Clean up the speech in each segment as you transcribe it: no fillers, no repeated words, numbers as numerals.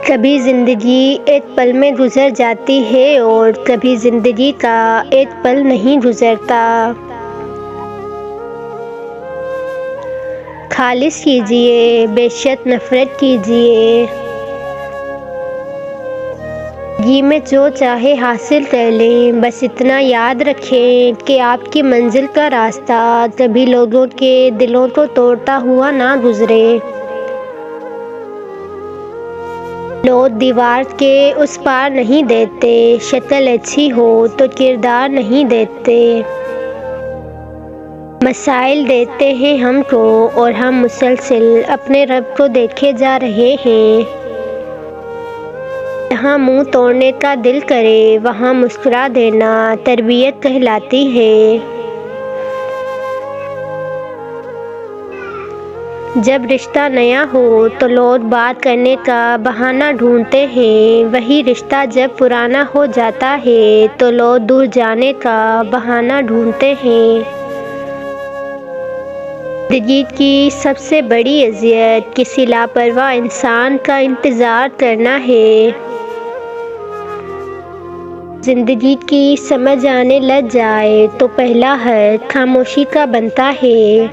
کبھی زندگی ایک پل میں گزر جاتی ہے اور کبھی زندگی کا ایک پل نہیں گزرتا۔ خالص کیجئے، بے شک نفرت کیجئے۔ زندگی میں جو چاہے حاصل کر لیں، بس اتنا یاد رکھیں کہ آپ کی منزل کا راستہ کبھی لوگوں کے دلوں کو توڑتا ہوا نہ گزرے۔ لوگ دیوار کے اس پار نہیں دیتے، شکل اچھی ہو تو کردار نہیں دیتے۔ مسائل دیتے ہیں ہم کو اور ہم مسلسل اپنے رب کو دیکھے جا رہے ہیں۔ جہاں منہ توڑنے کا دل کرے وہاں مسکرا دینا تربیت کہلاتی ہے۔ جب رشتہ نیا ہو تو لوگ بات کرنے کا بہانہ ڈھونڈتے ہیں، وہی رشتہ جب پرانا ہو جاتا ہے تو لوگ دور جانے کا بہانہ ڈھونڈتے ہیں۔ زندگی کی سب سے بڑی اذیت کسی لاپرواہ انسان کا انتظار کرنا ہے۔ زندگی کی سمجھ آنے لگ جائے تو پہلا حق خاموشی کا بنتا ہے۔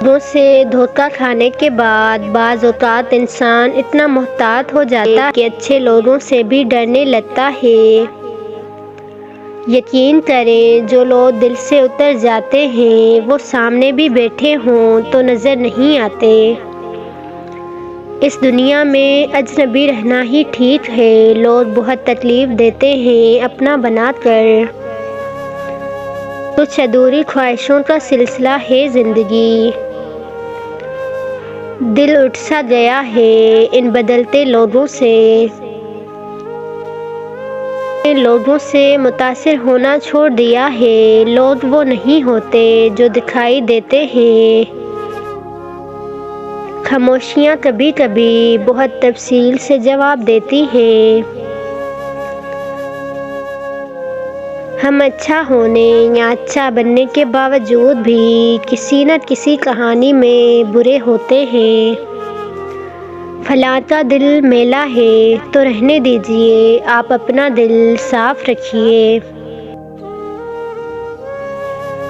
لوگوں سے دھوکہ کھانے کے بعد بعض اوقات انسان اتنا محتاط ہو جاتا ہے کہ اچھے لوگوں سے بھی ڈرنے لگتا ہے۔ یقین کریں، جو لوگ دل سے اتر جاتے ہیں وہ سامنے بھی بیٹھے ہوں تو نظر نہیں آتے۔ اس دنیا میں اجنبی رہنا ہی ٹھیک ہے۔ لوگ بہت تکلیف دیتے ہیں اپنا بنا کر۔ کچھ ادھوری خواہشوں کا سلسلہ ہے زندگی۔ دل اٹھ سا گیا ہے ان بدلتے لوگوں سے متاثر ہونا چھوڑ دیا ہے۔ لوگ وہ نہیں ہوتے جو دکھائی دیتے ہیں۔ خاموشیاں کبھی کبھی بہت تفصیل سے جواب دیتی ہیں۔ ہم اچھا ہونے یا اچھا بننے کے باوجود بھی کسی نہ کسی کہانی میں برے ہوتے ہیں۔ فلاں کا دل میلا ہے تو رہنے دیجئے، آپ اپنا دل صاف رکھیے۔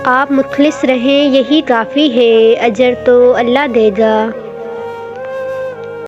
آپ مخلص رہیں یہی کافی ہے، اجر تو اللہ دے گا۔